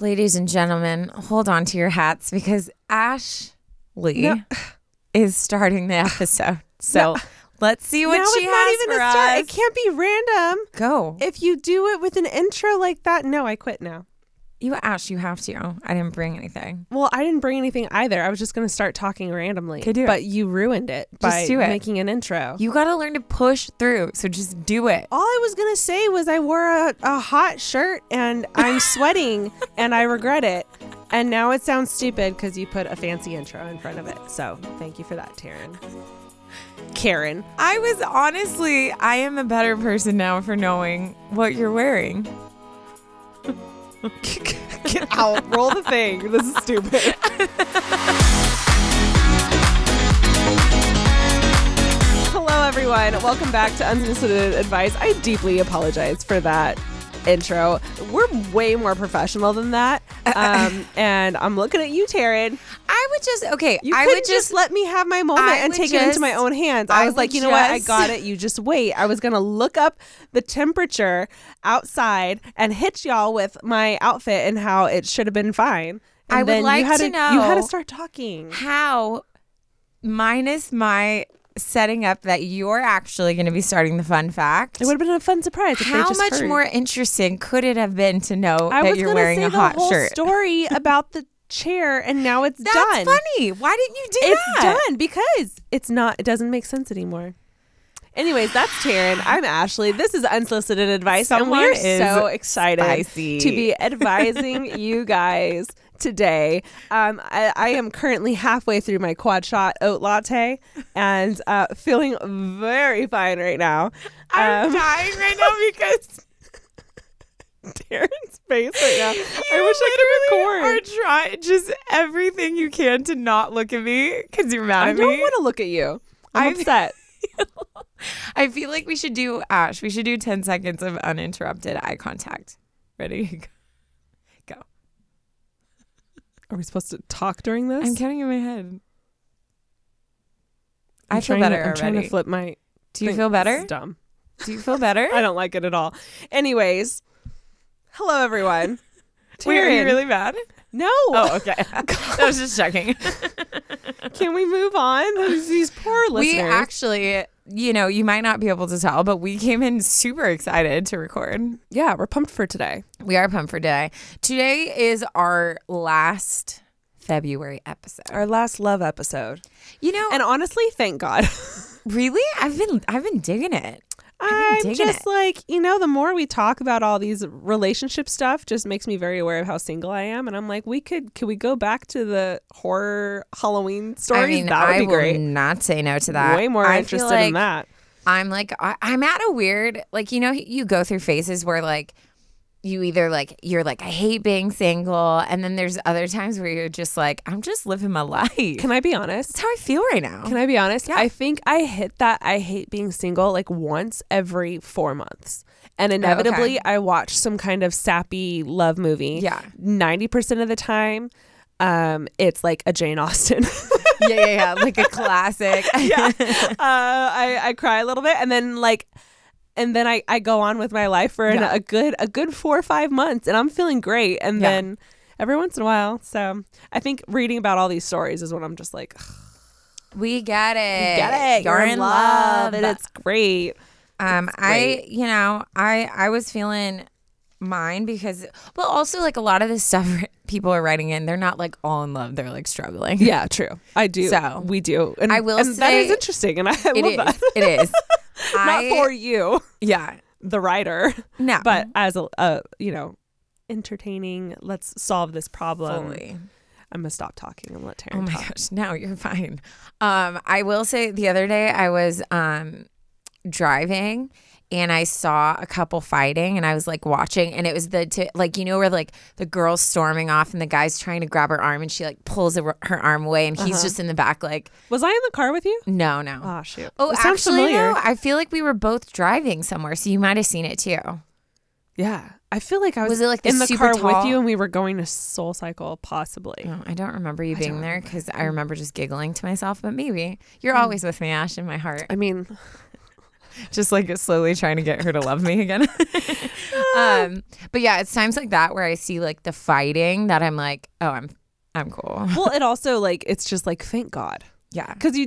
Ladies and gentlemen, hold on to your hats because Ashley is starting the episode. So let's see what she has for us. It can't be random. Go. If you do it with an intro like that, no, I quit now. Ash, you have to. I didn't bring anything. Well, I didn't bring anything either. I was just going to start talking randomly. Okay, do it. But you ruined it by making an intro. You got to learn to push through. So just do it. All I was going to say was I wore a hot shirt and I'm sweating and I regret it. And now it sounds stupid because you put a fancy intro in front of it. So thank you for that, Taryne. Karen. I am a better person now for knowing what you're wearing. Get out. Roll the thing. This is stupid. Hello, everyone. Welcome back to Unsolicited Advice. I deeply apologize for that intro. We're way more professional than that. And I'm looking at you, Taryne. I would just let me have my moment and take it into my own hands. I was like, you know what? I got it. You just wait. I was going to look up the temperature outside and hit y'all with my outfit and how it should have been fine. And I would like to know. You had to start talking. How, minus my setting up that you're actually going to be starting the fun fact. It would have been a fun surprise. If How much more interesting could it have been to know that you're wearing a hot shirt? I was going to say the whole story about the chair and now it's done. That's funny. Why didn't you do that? It's done because it doesn't make sense anymore. Anyways, that's Taryne. I'm Ashley. This is Unsolicited Advice. And we're so excited to be advising you guys today. I am currently halfway through my quad shot oat latte and feeling very fine right now. I'm dying right now because Taryn's face right now. I wish I could record. Are trying just everything you can to not look at me because you're mad at me. I don't want to look at you. I'm upset. I feel like we should do 10 seconds of uninterrupted eye contact. Ready? Go. Are we supposed to talk during this? I'm counting in my head. I feel better already. I'm trying to flip my... Do you feel better? It's dumb. Do you feel better? I don't like it at all. Anyways, hello, everyone. Wait, are you really mad? No. Oh, okay. I was just checking. Can we move on? These poor listeners. We actually, you might not be able to tell, but we came in super excited to record. Yeah, we're pumped for today. We are pumped for today. Today is our last February episode. Our last love episode. And honestly, thank God. Really? I've been digging it. I'm just like, the more we talk about all these relationship stuff just makes me very aware of how single I am. And I'm like, could we go back to the horror Halloween stories? That would be great. I will not say no to that. Way more interested in that. I'm like, I'm at a weird, you go through phases where you either you're like, I hate being single. And then there's other times where you're just like, I'm just living my life. Can I be honest? That's how I feel right now. Can I be honest? Yeah. I think I hit that I hate being single once every 4 months. And inevitably I watch some kind of sappy love movie. Yeah. 90% of the time, it's like a Jane Austen. Yeah. Like a classic. Yeah. I cry a little bit and then I go on with my life for a good 4 or 5 months and I'm feeling great. And then every once in a while. So I think reading about all these stories is when I'm just like, we get it. You're in love. And it's great. I was feeling mine because, well, also a lot of this stuff people are writing in, they're not all in love. They're struggling. Yeah, true. I do. So we do. And I will say that is interesting. And I love that. It is. Not for you. Yeah. The writer. No. But as a entertaining, let's solve this problem. Fully. I'm going to stop talking and let Taryne talk. Oh my gosh. No, you're fine. I will say the other day I was driving and I saw a couple fighting and I was watching and it was where the girl's storming off and the guy's trying to grab her arm and she pulls her arm away and he's just in the back Was I in the car with you? No. Oh, shoot. Oh, it sounds actually, familiar. no. I feel like we were both driving somewhere, so you might have seen it too. Yeah. I feel like I was it in the car tall? with you and we were going to Soul Cycle, possibly. Oh, I don't remember you being there because I remember just giggling to myself, but maybe. You're always with me, Ash, in my heart. I mean... Just like slowly trying to get her to love me again. But yeah, it's times like that where I see like the fighting that I'm like, oh, I'm cool. Well, it also like, it's just like, thank God. Yeah. Because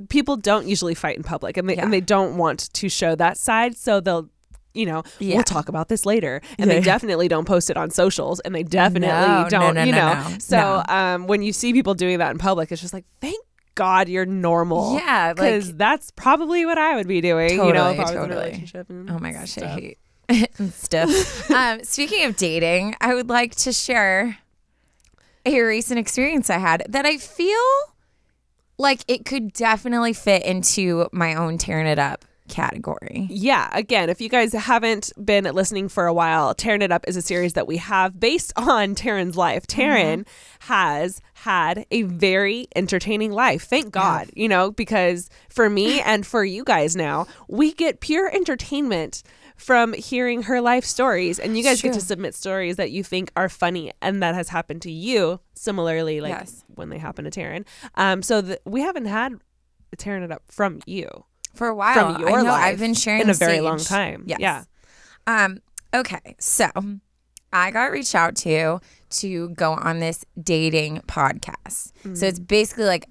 people don't usually fight in public, and they don't want to show that side. So they'll, we'll talk about this later. And they definitely don't post it on socials, and they definitely don't, No. So when you see people doing that in public, it's just like, thank God you're normal. Yeah. Because that's probably what I would be doing, totally, if I was in a relationship. Oh my gosh, stuff. I hate stuff. Speaking of dating, I would like to share a recent experience I had that I feel like it could definitely fit into my own tearing it up category. Yeah. Again, if you guys haven't been listening for a while, Tearing It Up is a series that we have based on Taryne's life. Taryne has had a very entertaining life. Thank God, because for me and for you guys now, we get pure entertainment from hearing her life stories, and you guys get to submit stories that you think are funny and that has happened to you similarly, like when they happen to Taryne. So we haven't had Tearing It Up from you for a while. From your life, I've been sharing in a very long time. Yes. Yeah. Okay. So I got reached out to go on this dating podcast. So it's basically like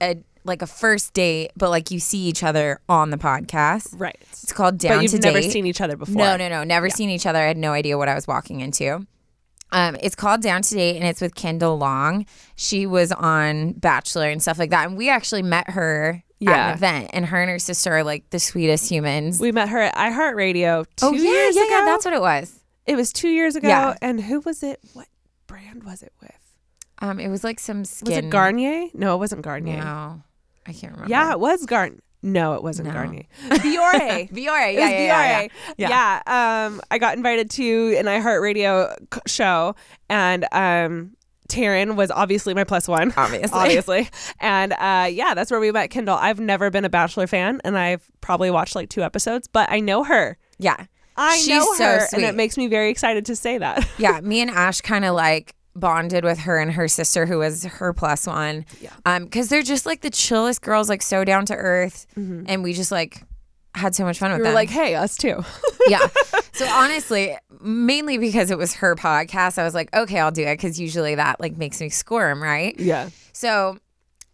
a first date, but like you see each other on the podcast. Right. It's called Down to Date. But you've never seen each other before. No. Never seen each other. I had no idea what I was walking into. It's called Down to Date, and it's with Kendall Long. She was on Bachelor and stuff like that. And we actually met her at an event, and her and her sister are like the sweetest humans. We met her at iHeartRadio 2 years ago. Yeah, that's what it was. It was 2 years ago. Yeah. And who was it? What brand was it with? It was like some skin. Was it Garnier? No, it wasn't Garnier. No, I can't remember. Yeah, it was Garnier. No, it wasn't Garnier. Biore. Biore. Yeah. I got invited to an iHeartRadio show, and Taryne was obviously my plus one. Obviously. And that's where we met Kendall. I've never been a Bachelor fan, and I've probably watched like 2 episodes, but I know her. Yeah. I know her, and it makes me very excited to say that. Yeah, me and Ash kind of like bonded with her and her sister, who was her plus one. Yeah. Because they're just like the chillest girls, like so down to earth, and we just like had so much fun with them. We were like, hey, us too. Yeah. So honestly, mainly because it was her podcast, I was like, okay, I'll do it, because usually that like makes me squirm, right? Yeah. So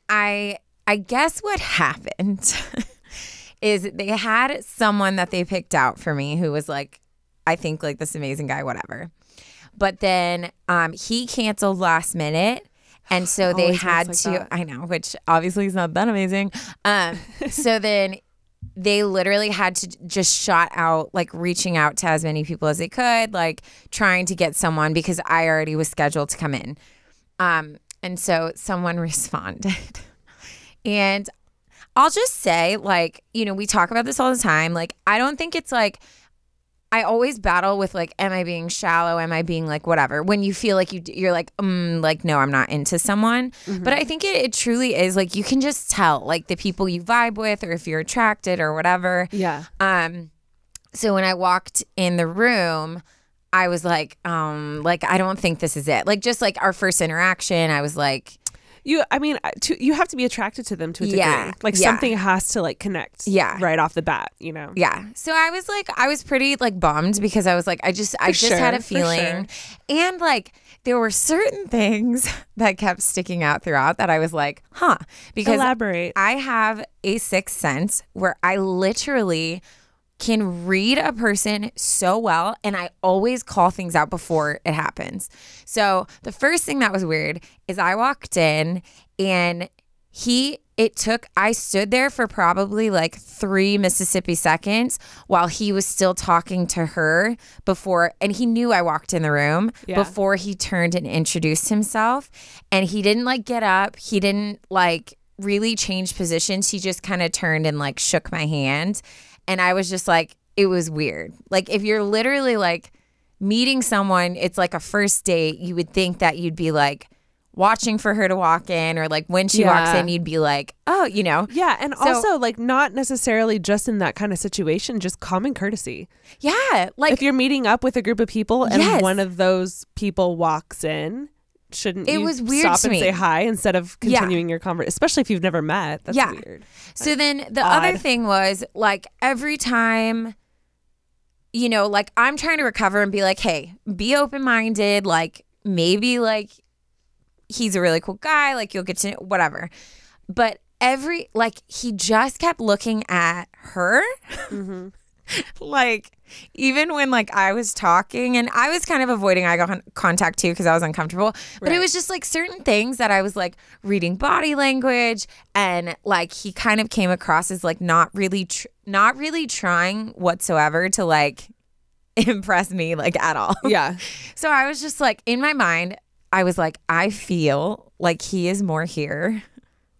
I guess what happened is they had someone that they picked out for me who was like, I think like this amazing guy, whatever. But then he canceled last minute. And so they had to, I know, which obviously is not that amazing. So then they literally had to just shot out, like reaching out to as many people as they could, like trying to get someone, because I already was scheduled to come in. And so someone responded. And I'll just say, like, we talk about this all the time. Like, I don't think it's like, I always battle with like, am I being shallow? Am I being like whatever? When you feel like you're like, like, no, I'm not into someone. But I think it truly is like, you can just tell like the people you vibe with, or if you're attracted or whatever. Yeah. So when I walked in the room, I was like, I don't think this is it. Like, just like our first interaction, I was like, you have to be attracted to them to a degree. Like something has to like connect right off the bat, Yeah. So I was pretty like bummed, because I was like, I just had a feeling. And like there were certain things that kept sticking out throughout that I was like, because elaborate. I have a sixth sense where I literally can read a person so well, and I always call things out before it happens. So the first thing that was weird is I walked in, and I stood there for probably like 3 Mississippi seconds while he was still talking to her before, and he knew I walked in the room before he turned and introduced himself. And he didn't like get up. He didn't like really change positions. He just kind of turned and like shook my hand. And I was just like, it was weird. Like, if you're literally like meeting someone, it's like a first date, you would think that you'd be like watching for her to walk in, or like when she walks in, you'd be like, oh, Yeah. And also like not necessarily just in that kind of situation, just common courtesy. Yeah. Like if you're meeting up with a group of people and one of those people walks in, shouldn't it you was weird stop to and me. say hi instead of continuing your conversation, especially if you've never met? That's weird. So then the other thing was like every time, you know, like I'm trying to recover and be like, hey, be open-minded. Like maybe like he's a really cool guy. Like you'll get to know, whatever. But he just kept looking at her. Mm-hmm. Like even when like I was talking, and I was kind of avoiding eye contact too because I was uncomfortable, but it was just like certain things that I was like reading body language, and like he kind of came across as like not really trying whatsoever to like impress me like at all. Yeah. So I was just like, in my mind I was like, I feel like he is more here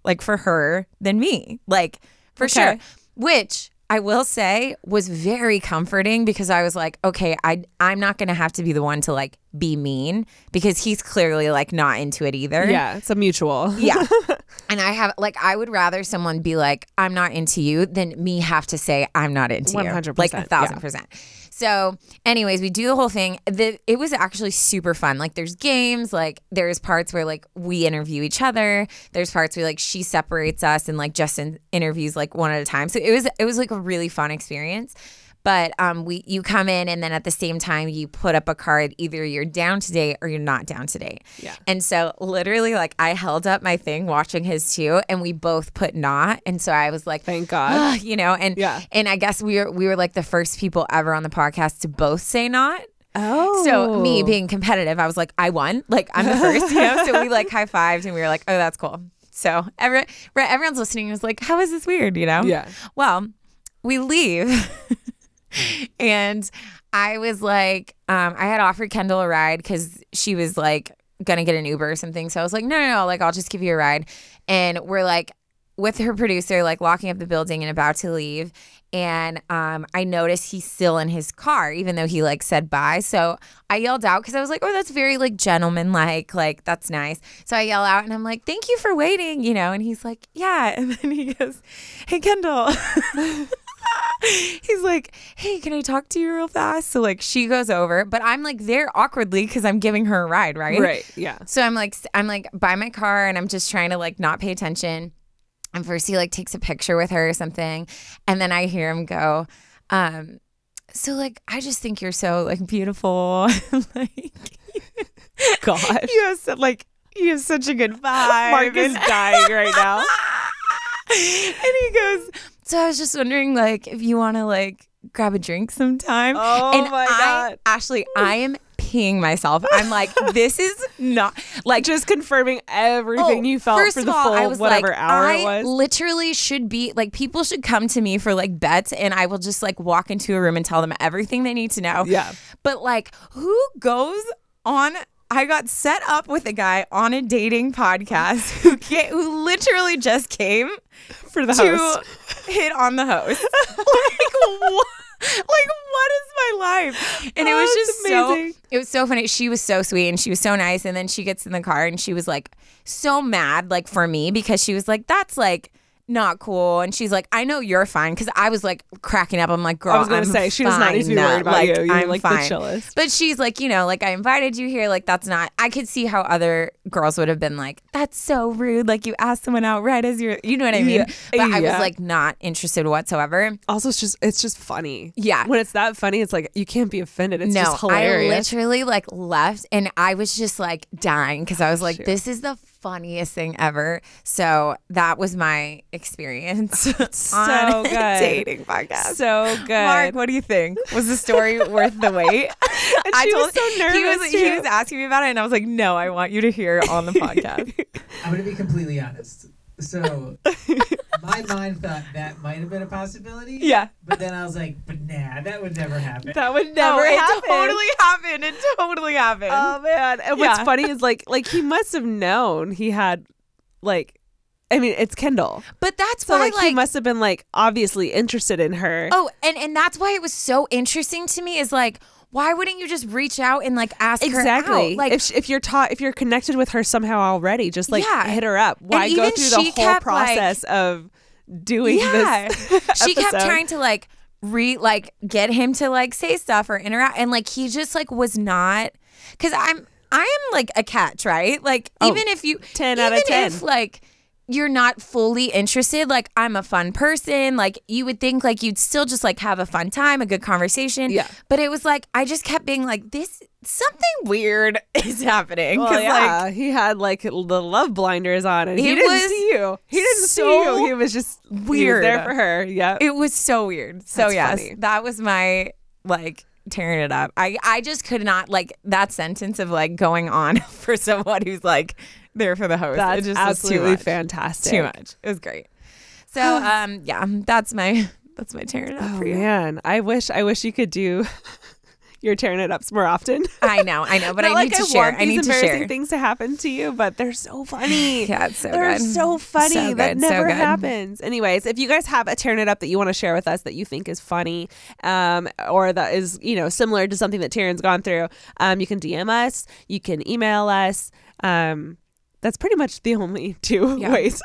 like for her than me, like for sure, which I will say was very comforting because I was like, okay, I'm not going to have to be the one to like be mean because he's clearly like not into it either. Yeah, it's a mutual. Yeah. And I would rather someone be like, I'm not into you than me have to say I'm not into 100%, you. Like 1,000%. So anyways, we do the whole thing. It was actually super fun. Like there's games, like there's parts where like we interview each other. There's parts where like she separates us and like Justin interviews like one at a time. So it was like a really fun experience. But you come in and then at the same time you put up a card, either you're down today or you're not down today. Yeah. And so literally like I held up my thing watching his too, and we both put not. And so I was like, thank God. You know, and I guess we were like the first people ever on the podcast to both say not. Oh. So me being competitive, I was like, I won. Like I'm the first, you know? So we like high-fived and we were like, oh, that's cool. So everyone's listening and was like, how is this weird, you know? Yeah. Well, we leave. And I was like, I had offered Kendall a ride because she was like gonna get an Uber or something. So I was like, no, like I'll just give you a ride. And we're like with her producer, like locking up the building and about to leave. And I noticed he's still in his car, even though he like said bye. So I yelled out because I was like, oh, that's very like gentleman-like, like that's nice. So I yell out and I'm like, thank you for waiting, you know. And he's like, yeah. And then he goes, hey, Kendall. He's like, hey, can I talk to you real fast? So like she goes over, but I'm like there awkwardly because I'm giving her a ride, right? Right, yeah. So I'm like by my car and I'm just trying to like not pay attention. And first he like takes a picture with her or something. And then I hear him go, so like, I just think you're so like beautiful. Like, gosh. You have such a good vibe. Mark is dying right now. And he goes, so I was just wondering, like, if you want to, like, grab a drink sometime. Oh, and my God. Ashley, I am peeing myself. I'm like, this is not, like. Just confirming everything you felt for the full whatever hour it was. I literally should be, like, people should come to me for, like, bets, and I will just, like, walk into a room and tell them everything they need to know. Yeah. But, like, who goes on... I got set up with a guy on a dating podcast who literally just came for the host to hit on the host. What is my life? And it was just amazing. It was so funny. She was so sweet and she was so nice. And then she gets in the car and she was like so mad, like for me, because she was like, that's like not cool. And she's like, I know you're fine. Because I was like cracking up. I'm like, girl, I was going to say, she does not need to be worried about you. You're I'm like fine. The chillest. But she's like, you know, like I invited you here. Like that's not, I could see how other girls would have been like, that's so rude. Like you asked someone out right as you're, you know what I mean? Yeah. But I was like not interested whatsoever. Also, it's just funny. Yeah. When it's that funny, it's like, you can't be offended. It's just hilarious. I literally like left and I was just like dying because I was like, this is the funniest thing ever. So that was my experience on so good. Dating podcast. So good. Mark, what do you think? Was the story worth the wait? And she was so nervous. He was asking me about it and I was like, no, I want you to hear it on the podcast. I'm going to be completely honest. So my mind thought that might have been a possibility. Yeah. But then I was like, but nah, that would never happen. That would never happen. It totally happened. It totally happened. Oh, man. And what's funny is like he must have known he had like, I mean, it's Kendall. But that's so why like he must have been like obviously interested in her. Oh, and that's why it was so interesting to me is like, why wouldn't you just reach out and like ask her out? Like if you're connected with her somehow already, just like hit her up. Why go through the whole process of doing this? She kept trying to like get him to like say stuff or interact, and like he just like was not. Because I am like a catch, right? Like even if you 10 out of 10. If like you're not fully interested, like I'm a fun person, like you would think like you'd still just like have a fun time, a good conversation. Yeah. But it was like I just kept being like, this something weird is happening. Well, yeah, like he had like the love blinders on, and he didn't see you. He didn't see you. He was just weird. He was there for her. Yeah, it was so weird. So That's yes, funny. that was my like tearing it up. I just could not like that sentence of like going on for someone who's like there for the host. That's it just absolutely was too much. fantastic. Too much. It was great. So yeah, that's my tearing it up for you. Man, I wish you could do your tearing it ups more often. I know, but I need to share. I need to share things to happen to you, but they're so funny. Yeah, it's so they're good. so funny. So that good, so never good. happens. Anyways, if you guys have a tearing it up that you want to share with us that you think is funny, or that is similar to something that Taryne's gone through, you can DM us. You can email us. That's pretty much the only two ways.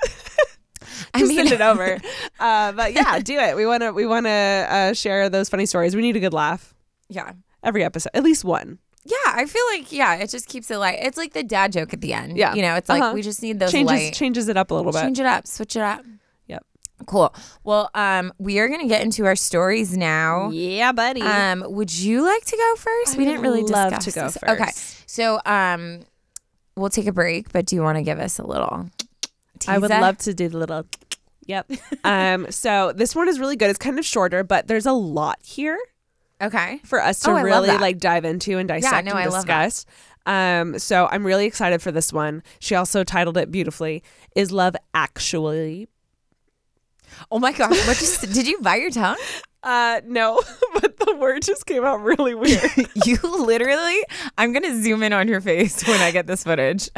Send it over. But yeah, do it. We want to share those funny stories. We need a good laugh. Yeah. Every episode, at least one. Yeah, I feel like it just keeps it light. It's like the dad joke at the end. Yeah, it's like we just need those changes it up a little bit. Change it up, switch it up. Yep. Cool. Well, we are gonna get into our stories now. Yeah, buddy. Would you like to go first? We didn't really love discuss to go this. first. Okay, so we'll take a break, but do you want to give us a little teaser? I would love to do the little. Yep. So this one is really good. It's kind of shorter, but there's a lot here. Okay. For us to really like dive into and dissect and discuss. So I'm really excited for this one. She also titled it beautifully, Is Love Actually? Oh my gosh. Did you bite your tongue? No, but the word just came out really weird. You literally, I'm going to zoom in on your face when I get this footage.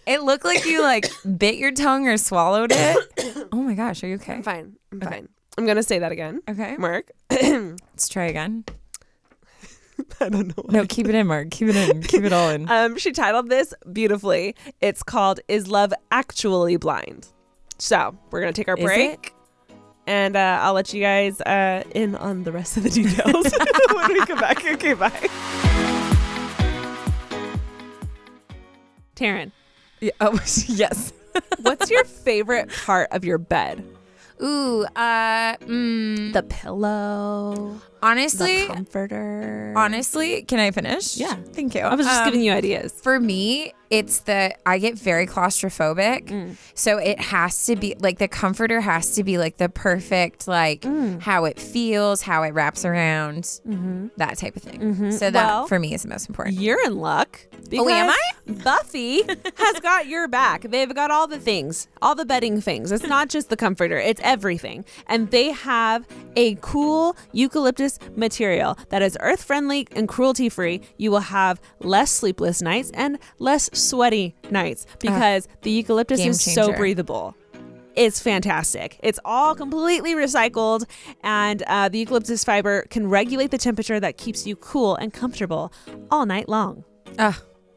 It looked like you like bit your tongue or swallowed it. Oh my gosh. Are you okay? I'm fine. I'm fine. I'm going to say that again. Okay. Mark. Let's try again. I don't know. No, keep it in, Mark. Keep it in. Keep it all in. She titled this beautifully. It's called Is Love Actually Blind? So we're going to take our break. And I'll let you guys in on the rest of the details when we come back. Okay, bye. Taryne. Yeah, oh, yes. What's your favorite part of your bed? Ooh, the pillow. Honestly, the comforter. Honestly, can I finish? Yeah. Thank you. I was just giving you ideas. For me, it's I get very claustrophobic. So it has to be like the comforter has to be like the perfect, like how it feels, how it wraps around, that type of thing. So that for me is the most important. You're in luck. Oh, am I? Buffy has got your back. They've got all the things, all the bedding things. It's not just the comforter, it's everything. And they have a cool eucalyptus material that is earth friendly and cruelty free. You will have less sleepless nights and less sweaty nights because the eucalyptus is so breathable. It's fantastic. It's all completely recycled, and the eucalyptus fiber can regulate the temperature that keeps you cool and comfortable all night long.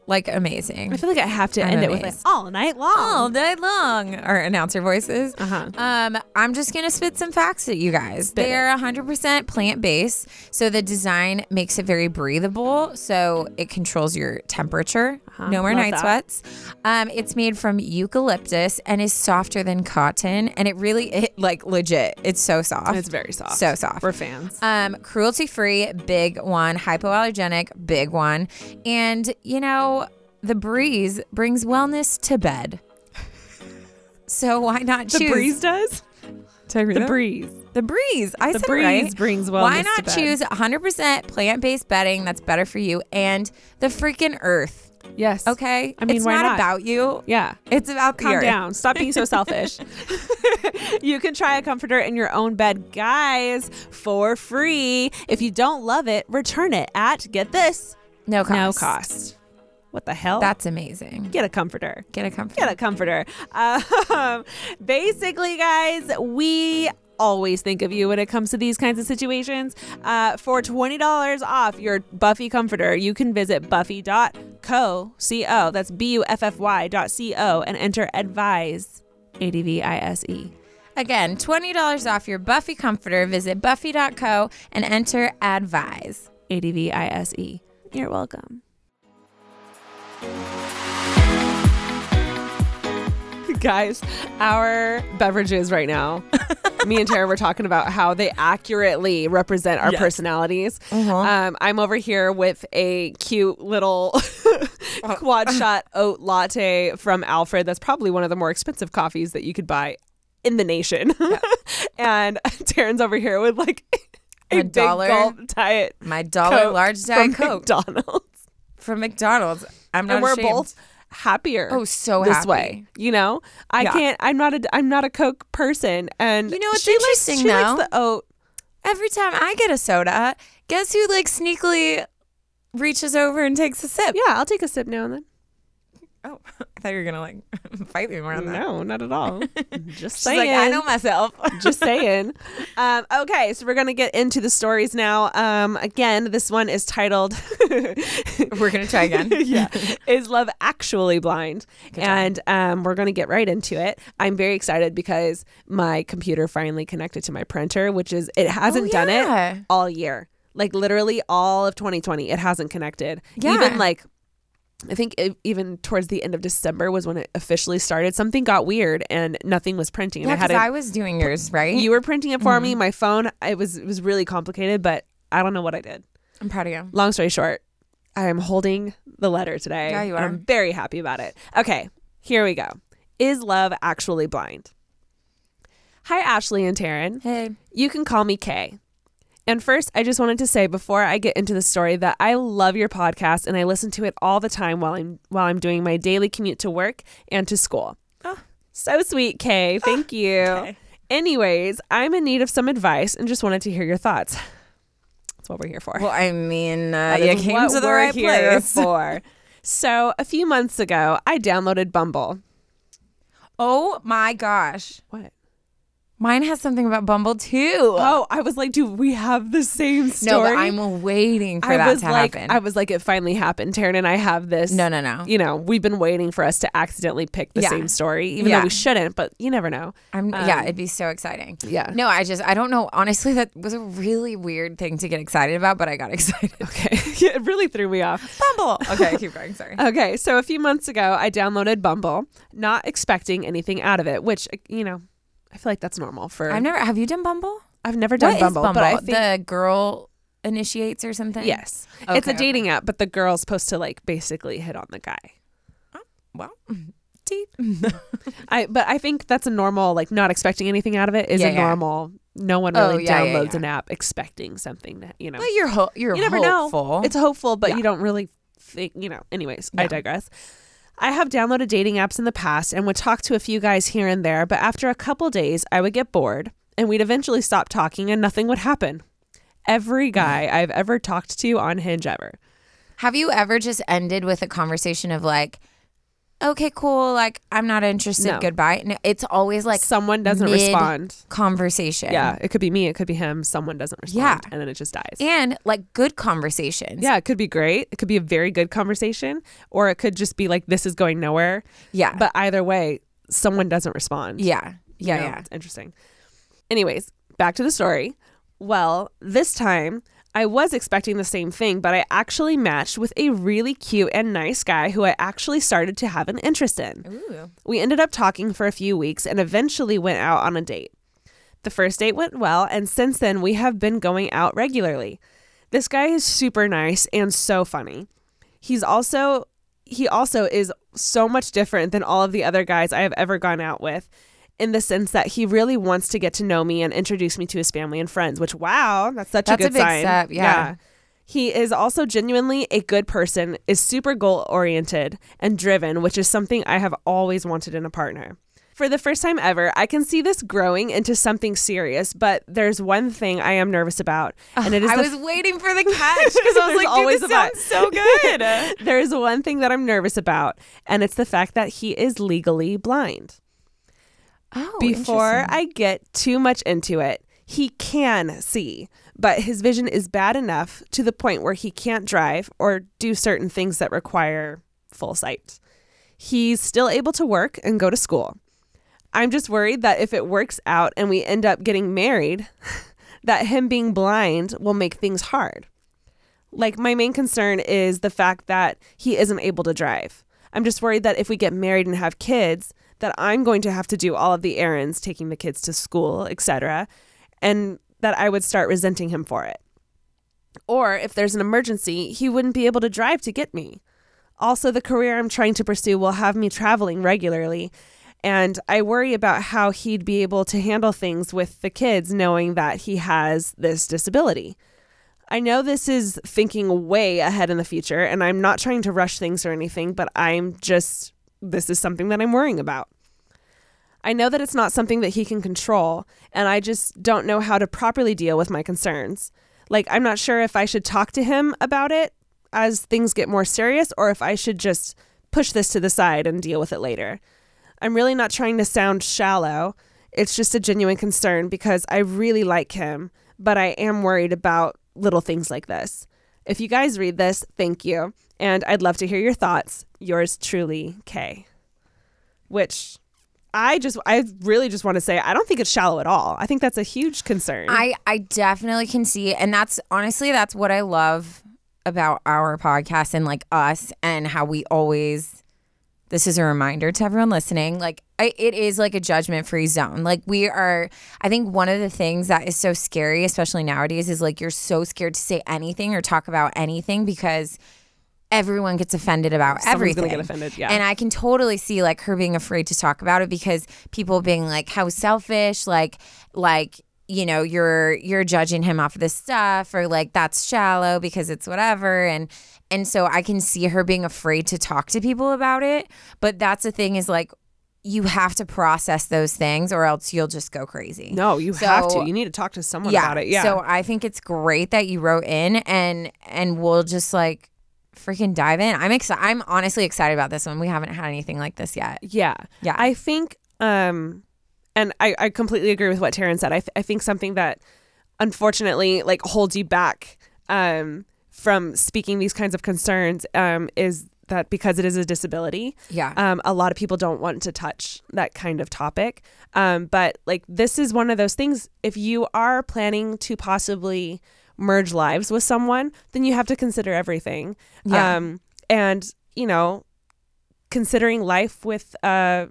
Like amazing. I feel like I have to end it with like, all night long. All night long. Our announcer voices. I'm just going to spit some facts at you guys. They are 100% plant-based. So the design makes it very breathable. So it controls your temperature. No more night sweats. It's made from eucalyptus and is softer than cotton. And it like legit, it's so soft. It's very soft. So soft. We're fans. Cruelty-free, big one. Hypoallergenic, big one. And, the breeze brings wellness to bed. So why not choose? The breeze does? Did I read that? Breeze. The breeze. I said the breeze right. brings wellness Why not to bed. choose 100% plant-based bedding that's better for you and the freaking earth? Yes. Okay? I mean, it's why not? About you. Yeah. It's about the Calm earth. down. Stop being so selfish. You can try a comforter in your own bed, guys, for free. If you don't love it, return it at, get this, no cost. No cost. What the hell? That's amazing. Get a comforter. Get a comforter. Get a comforter. Basically, guys, we always think of you when it comes to these kinds of situations. For $20 off your Buffy comforter, you can visit buffy.co, C-O, that's buffy.co, and enter ADVISE, A-D-V-I-S-E. Again, $20 off your Buffy comforter. Visit buffy.co and enter ADVISE, A-D-V-I-S-E. You're welcome. Guys, our beverages right now, me and Tara were talking about how they accurately represent our personalities. I'm over here with a cute little quad shot oat latte from Alfred. That's probably one of the more expensive coffees that you could buy in the nation. And Taryn's over here with like a big gulp diet. My $1 large diet Coke. McDonald's. From McDonald's. I'm not we're ashamed. Both happier. Oh, so this happy. way. You know, I can't. I'm not a Coke person. And you know what's she interesting she though? likes the oat. Every time I get a soda, guess who like sneakily reaches over and takes a sip? Yeah, I'll take a sip now and then. Oh, I thought you were gonna like fight me more on that. No, not at all. Just She's saying. like, I know myself. Just saying. Okay, so we're gonna get into the stories now. Again, this one is titled. We're gonna try again. Yeah, is love actually blind? And we're gonna get right into it. I'm very excited because my computer finally connected to my printer, which is it hasn't done it all year. Like literally all of 2020, it hasn't connected. Yeah. Even like. I think even towards the end of December was when it officially started. Something got weird and nothing was printing. And Yeah, because I was doing yours, right? You were printing it for me. My phone, it was really complicated, but I don't know what I did. I'm proud of you. Long story short, I am holding the letter today. Yeah, you are. I'm very happy about it. Okay, here we go. Is love actually blind? Hi, Ashley and Taryne. Hey. You can call me Kay. And first, I just wanted to say before I get into the story that I love your podcast and I listen to it all the time while I'm doing my daily commute to work and to school. Oh. So sweet, Kay. Thank you. Okay. Anyways, I'm in need of some advice and just wanted to hear your thoughts. That's what we're here for. Well, I mean, you came to the right place. For. So a few months ago, I downloaded Bumble. Oh my gosh. What? Mine has something about Bumble too. Oh, I was like, do we have the same story? No, but I'm waiting for that to happen. I was like, it finally happened. Taryne and I have this. No. You know, we've been waiting for us to accidentally pick the same story, even though we shouldn't, but you never know. It'd be so exciting. Yeah. No, I don't know. Honestly, that was a really weird thing to get excited about, but I got excited. Okay. It really threw me off. Bumble. Okay, keep going. Sorry. Okay. So a few months ago, I downloaded Bumble, not expecting anything out of it, which, you know, I feel like that's normal for. Have you done Bumble? I've never done Bumble, Bumble, but I think the girl initiates or something. Yes, it's a dating app, but the girl's supposed to like basically hit on the guy. Oh, well, deep. But I think that's a normal, like not expecting anything out of it is a normal. No one really downloads an app expecting something that you know. Well, you're you never hopeful. Know. It's hopeful, but you don't really think. You know. Anyways, I digress. I have downloaded dating apps in the past and would talk to a few guys here and there, but after a couple days, I would get bored and we'd eventually stop talking and nothing would happen. Every guy I've ever talked to on Hinge ever. Have you ever just ended with a conversation of like, okay, cool, like I'm not interested, goodbye? No, it's always like someone doesn't respond. Conversation. Yeah, it could be me, it could be him. Someone doesn't respond, and then it just dies. And like good conversations. Yeah, it could be great. It could be a very good conversation, or it could just be like this is going nowhere. Yeah, but either way, someone doesn't respond. Yeah. It's interesting. Anyways, back to the story. Well, this time I was expecting the same thing, but I actually matched with a really cute and nice guy who I actually started to have an interest in. Ooh. We ended up talking for a few weeks and eventually went out on a date. The first date went well, and since then we have been going out regularly. This guy is super nice and so funny. He also is so much different than all of the other guys I have ever gone out with, in the sense that he really wants to get to know me and introduce me to his family and friends, which, wow, that's a good big sign. step. Yeah. He is also genuinely a good person, is super goal-oriented and driven, which is something I have always wanted in a partner. For the first time ever, I can see this growing into something serious, but there's one thing I am nervous about. And it is I was waiting for the catch because I was like, dude, this sounds so good. There is one thing that I'm nervous about, and it's the fact that he is legally blind. Oh, before I get too much into it, he can see, but his vision is bad enough to the point where he can't drive or do certain things that require full sight. He's still able to work and go to school. I'm just worried that if it works out and we end up getting married, that him being blind will make things hard. Like, my main concern is the fact that he isn't able to drive. I'm just worried that if we get married and have kids, that I'm going to have to do all of the errands, taking the kids to school, etc., and that I would start resenting him for it. Or if there's an emergency, he wouldn't be able to drive to get me. Also, the career I'm trying to pursue will have me traveling regularly, and I worry about how he'd be able to handle things with the kids knowing that he has this disability. I know this is thinking way ahead in the future, and I'm not trying to rush things or anything, but this is something that I'm worrying about. I know that it's not something that he can control, and I just don't know how to properly deal with my concerns. Like, I'm not sure if I should talk to him about it as things get more serious, or if I should just push this to the side and deal with it later. I'm really not trying to sound shallow. It's just a genuine concern because I really like him, but I am worried about little things like this. If you guys read this, thank you. And I'd love to hear your thoughts. Yours truly, Kay. Which I really just want to say, I don't think it's shallow at all. I think that's a huge concern. I definitely can see. And that's what I love about our podcast and like us and how we always, this is a reminder to everyone listening, like it is like a judgment-free zone. Like I think one of the things that is so scary, especially nowadays, is like you're so scared to say anything or talk about anything because everyone gets offended about everything. Someone's gonna get offended, yeah. And I can totally see like her being afraid to talk about it because people being like, how selfish, like you know, you're judging him off of this stuff, or like that's shallow because it's whatever. And so I can see her being afraid to talk to people about it. But that's the thing is like, you have to process those things or else you'll just go crazy. No, you have to. You need to talk to someone about it. Yeah. So I think it's great that you wrote in and we'll just like freaking dive in. I'm honestly excited about this one. We haven't had anything like this yet. Yeah. Yeah. I think, and I completely agree with what Taryne said. I think something that unfortunately like holds you back from speaking these kinds of concerns is that because it is a disability, a lot of people don't want to touch that kind of topic. But like this is one of those things, if you are planning to possibly merge lives with someone, then you have to consider everything. Yeah. And, you know, considering life with a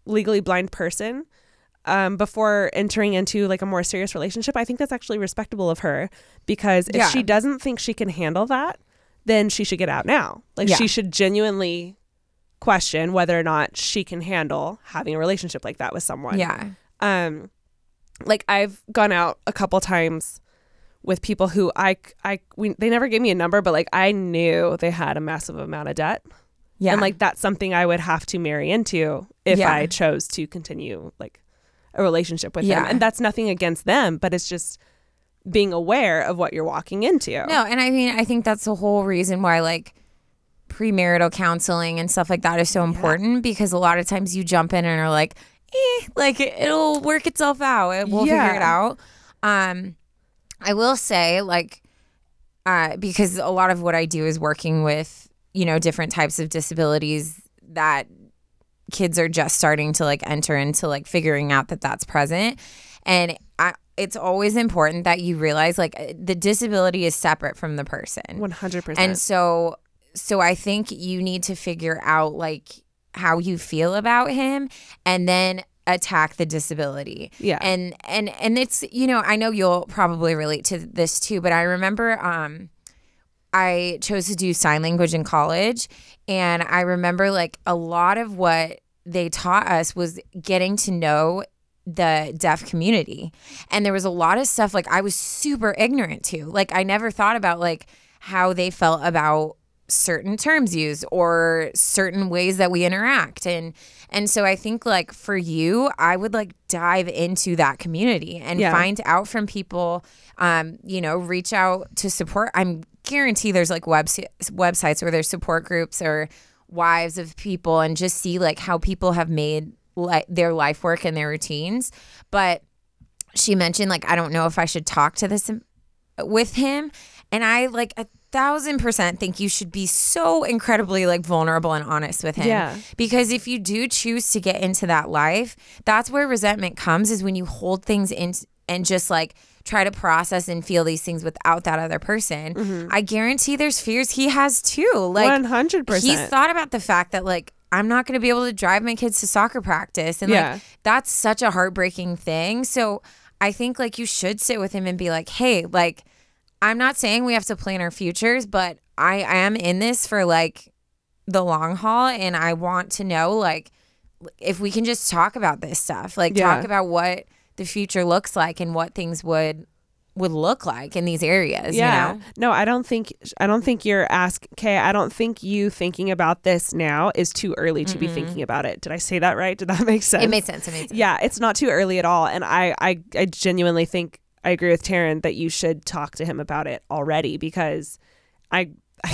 legally blind person before entering into like a more serious relationship, I think that's actually respectable of her, because if she doesn't think she can handle that, then she should get out now. Like she should genuinely question whether or not she can handle having a relationship like that with someone. Yeah. Like I've gone out a couple times with people who they never gave me a number, but like I knew they had a massive amount of debt. Yeah. And like that's something I would have to marry into if I chose to continue like a relationship with them. And that's nothing against them, but it's just being aware of what you're walking into. No, and I mean, I think that's the whole reason why like premarital counseling and stuff like that is so important, because a lot of times you jump in and are like, like it'll work itself out. We'll figure it out. I will say like, because a lot of what I do is working with, you know, different types of disabilities that kids are just starting to like enter into like figuring out that that's present. And it's always important that you realize like the disability is separate from the person. 100%. And so I think you need to figure out like how you feel about him and then attack the disability. Yeah. And it's, you know, I know you'll probably relate to this too, but I remember I chose to do sign language in college, and I remember like a lot of what they taught us was getting to know the deaf community. And there was a lot of stuff like I was super ignorant to. Like I never thought about like how they felt about certain terms used or certain ways that we interact. And so I think like for you, I would like dive into that community and find out from people, you know, reach out to support. I'm guarantee there's like websites where there's support groups or wives of people, and just see like how people have made their life work and their routines. But she mentioned like, I don't know if I should talk to this with him. And I like 1,000% think you should be so incredibly like vulnerable and honest with him. Yeah. Because if you do choose to get into that life, that's where resentment comes, is when you hold things in and just like try to process and feel these things without that other person. I guarantee there's fears he has too. Like 100%. He's thought about the fact that like I'm not going to be able to drive my kids to soccer practice, and like that's such a heartbreaking thing. So I think like you should sit with him and be like, hey, like I'm not saying we have to plan our futures, but I am in this for like the long haul, and I want to know like if we can just talk about this stuff, like talk about what the future looks like and what things would look like in these areas. You know? No, I don't think you're Kay, I don't think you thinking about this now is too early to be thinking about it. Did I say that right? Did that make sense? It made sense. Yeah, it's not too early at all. And I genuinely think I agree with Taryne that you should talk to him about it already, because I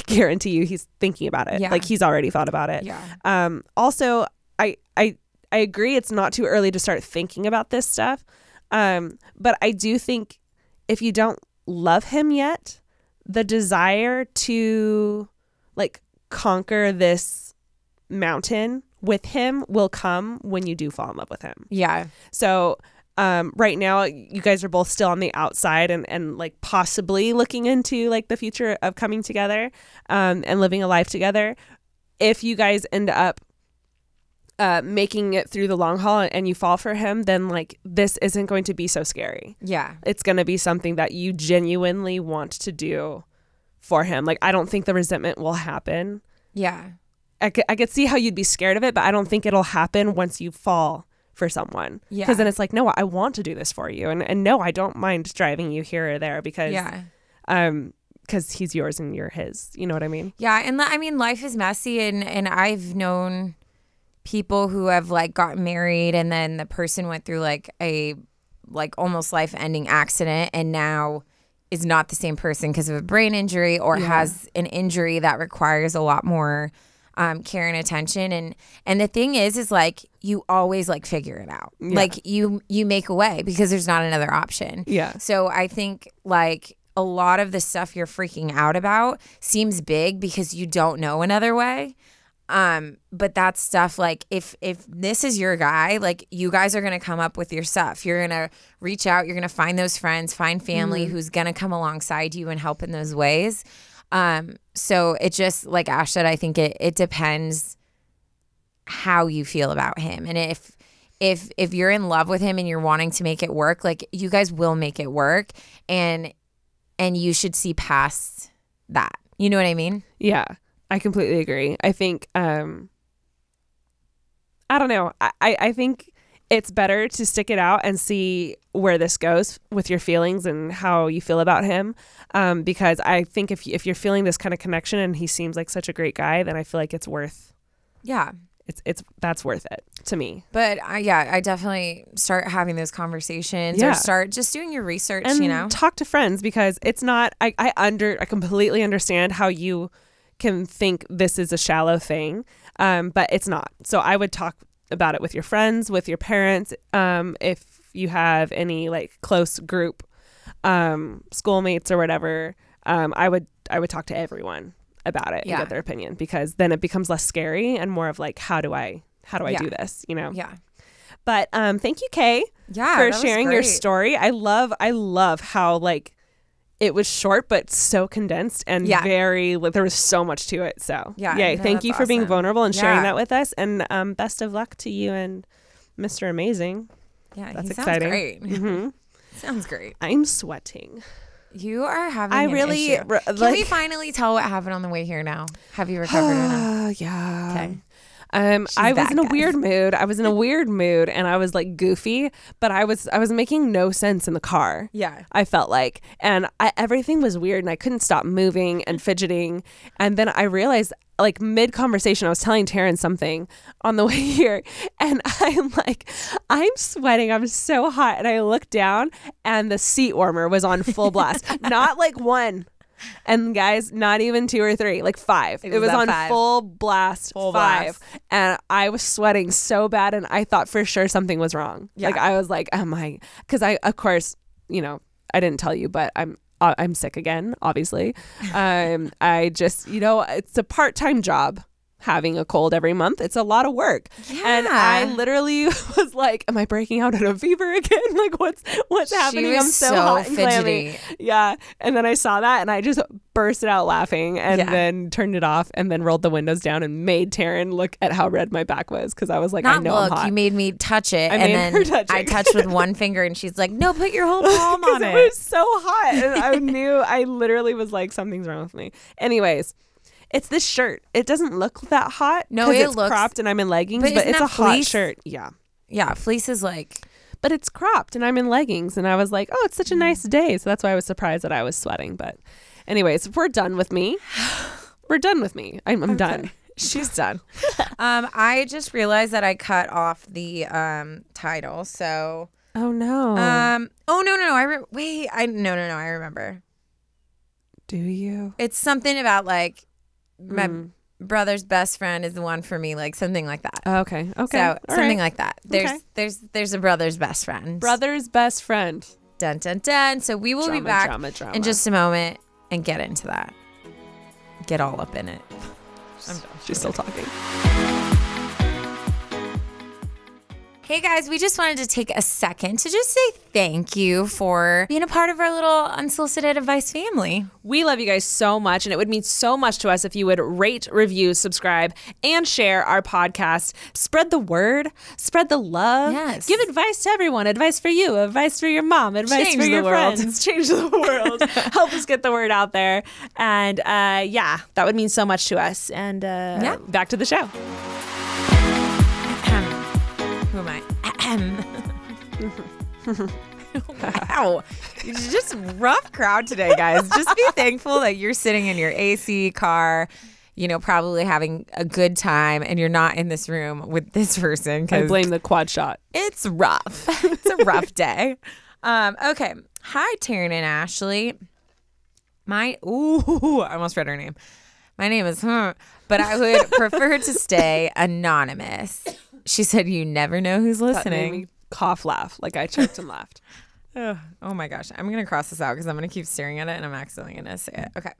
guarantee you he's thinking about it. Like he's already thought about it. Also, I agree it's not too early to start thinking about this stuff. But I do think if you don't love him yet, the desire to like conquer this mountain with him will come when you do fall in love with him. Yeah. So right now you guys are both still on the outside and like possibly looking into like the future of coming together and living a life together. If you guys end up making it through the long haul and you fall for him, then like this isn't going to be so scary. Yeah. It's going to be something that you genuinely want to do for him. Like I don't think the resentment will happen. Yeah. I could see how you'd be scared of it, but I don't think it'll happen once you fall for someone. Yeah. Because then it's like, no, I want to do this for you. And no, I don't mind driving you here or there because because he's yours and you're his. You know what I mean? Yeah. And I mean, life is messy, and I've known people who have like gotten married and then the person went through like a like almost life ending accident and now is not the same person because of a brain injury or has an injury that requires a lot more care and attention. And the thing is like you always like figure it out. Like you make a way because there's not another option. Yeah. So I think like a lot of the stuff you're freaking out about seems big because you don't know another way. But that stuff, like if this is your guy, like you guys are going to come up with your stuff. You're going to reach out. You're going to find those friends, find family who's going to come alongside you and help in those ways. So it just, like Ash said, I think it depends how you feel about him. And if you're in love with him and you're wanting to make it work, like you guys will make it work, and you should see past that. You know what I mean? Yeah. I completely agree. I think, I don't know. I think it's better to stick it out and see where this goes with your feelings and how you feel about him. Because I think if you're feeling this kind of connection and he seems like such a great guy, then I feel like it's worth. Yeah. That's worth it to me. But I definitely start having those conversations or start just doing your research, and talk to friends, because it's not, I completely understand how you can think this is a shallow thing, but it's not. So I would talk about it with your friends, with your parents, if you have any like close group schoolmates or whatever. I would talk to everyone about it and get their opinion, because then it becomes less scary and more of like, how do I do this, you know? Yeah. But thank you, Kay, for sharing your story. I love how like it was short but so condensed and very, there was so much to it. So yay. Thank you for being vulnerable and sharing that with us. And best of luck to you and Mr. Amazing. Yeah, that's Sounds exciting. great. Mm-hmm. Sounds great. I'm sweating. You are having an issue. Can we finally tell what happened on the way here now? Have you recovered enough? Yeah. Okay. I was in a weird mood. And I was like goofy, but I was making no sense in the car. Yeah. I felt like, and everything was weird and I couldn't stop moving and fidgeting. And then I realized, like mid conversation, I was telling Taryne something on the way here, and I'm sweating. I'm so hot. And I looked down and the seat warmer was on full blast. Not like one. And guys, not even 2 or 3, like 5. It was on 5. Full blast. Full 5. Blast. And I was sweating so bad, and I thought for sure something was wrong. Yeah. Like I was like, because of course, you know, I didn't tell you, but I'm sick again, obviously. I just, you know, it's a part-time job. having a cold every month. It's a lot of work. Yeah. And I literally was like, am I breaking out in a fever again? Like what's happening? I'm so hot and clammy. Yeah. And then I saw that and I just bursted out laughing and then turned it off and then rolled the windows down and made Taryne look at how red my back was because I was like, I know I'm hot. You made me touch it. I touched with one finger and she's like, no, put your whole palm on it. It was so hot. And I knew, I literally was like, something's wrong with me. Anyways. It's this shirt. It doesn't look that hot. No, it's cropped and I'm in leggings, but it's a hot shirt. Yeah. Yeah. Fleece is like. But it's cropped and I'm in leggings. And I was like, oh, it's such a nice day. So that's why I was surprised that I was sweating. But anyways, we're done with me. We're done with me. I'm done. She's done. I just realized that I cut off the title. So. Oh, no. Oh, no. I remember. Do you? It's something about like. My brother's best friend is the one for me, like something like that. Okay. So something like that. There's a brother's best friend. Brother's best friend. Dun dun dun. So we will be back in just a moment and get into that. Get all up in it. She's still talking. Hey guys, we just wanted to take a second to just say thank you for being a part of our little Unsolicited Advice family. We love you guys so much, and it would mean so much to us if you would rate, review, subscribe, and share our podcast. Spread the word, spread the love. Yes. Give advice to everyone. Advice for you, advice for your mom, advice for your friends. Change the world. Help us get the word out there. And that would mean so much to us. And back to the show. Who am I? Wow. It's just rough crowd today, guys. Just be thankful that you're sitting in your AC car, probably having a good time, and you're not in this room with this person. I blame the quad shot. It's rough. It's a rough day. Okay. Hi, Taryne and Ashley. I almost read her name. My name is but I would prefer to stay anonymous. She said, you never know who's listening. That made me cough laugh. Like I choked and laughed. Oh my gosh. I'm going to cross this out because I'm going to keep staring at it and I'm accidentally going to say it. Okay.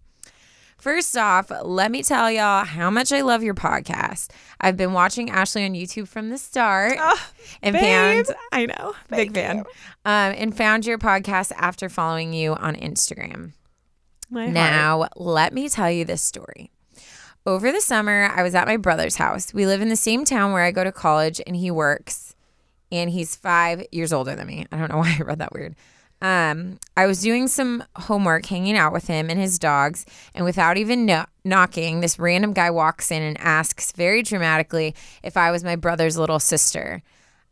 First off, let me tell y'all how much I love your podcast. I've been watching Ashley on YouTube from the start and babe. I know, big fan, and found your podcast after following you on Instagram. Now, let me tell you this story. Over the summer, I was at my brother's house. We live in the same town where I go to college and he works, and he's 5 years older than me. I don't know why I read that weird. I was doing some homework, hanging out with him and his dogs, and without even knocking, this random guy walks in and asks very dramatically if I was my brother's little sister.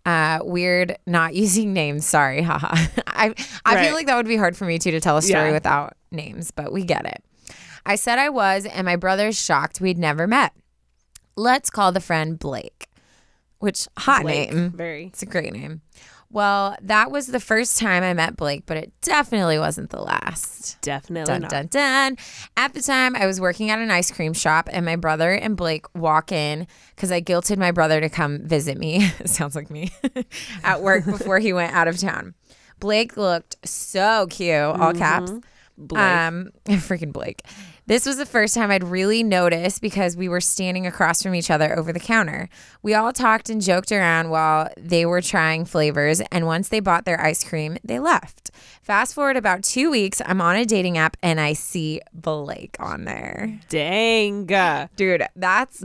Weird, not using names. Sorry, haha. I feel like that would be hard for me too to tell a story without names, but we get it. I said I was, and my brother's shocked we'd never met. Let's call the friend Blake, which hot Blake, name. Very. It's a great name. Well, that was the first time I met Blake, but it definitely wasn't the last. Definitely not. Dun, dun, dun. At the time, I was working at an ice cream shop, and my brother and Blake walk in because I guilted my brother to come visit me. Sounds like me. At work before he went out of town. Blake looked so cute, all caps. Blake. Freaking Blake. This was the first time I'd really noticed because we were standing across from each other over the counter. We all talked and joked around while they were trying flavors, and once they bought their ice cream, they left. Fast forward about 2 weeks, I'm on a dating app and I see Blake on there. Dang. Dude, that's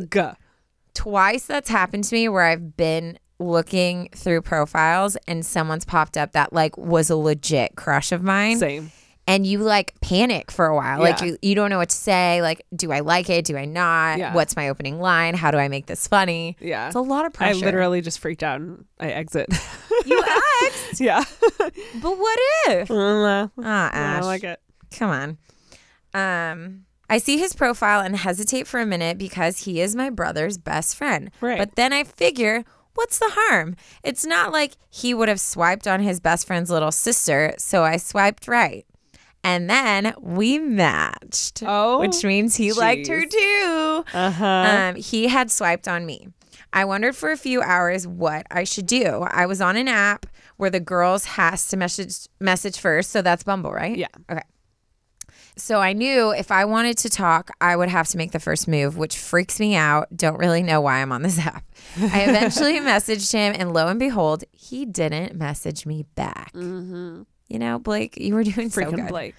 twice that's happened to me where I've been looking through profiles and someone's popped up that like was a legit crush of mine. Same. And you like panic for a while. Like you don't know what to say. Like, do I like it? Do I not? Yeah. What's my opening line? How do I make this funny? Yeah. It's a lot of pressure. I literally just freaked out and I exit. You exit? Yeah. But what if? I Ash. like it. Come on. I see his profile and hesitate for a minute because he is my brother's best friend. Right. But then I figure, what's the harm? It's not like he would have swiped on his best friend's little sister. So I swiped right. And then we matched, which means he liked her too. He had swiped on me. I wondered for a few hours what I should do. I was on an app where the girls has to message first. So that's Bumble, right? Yeah. Okay. So I knew if I wanted to talk, I would have to make the first move, which freaks me out. Don't really know why I'm on this app. I eventually messaged him, and lo and behold, he didn't message me back. You know, Blake, you were doing so good. Blake.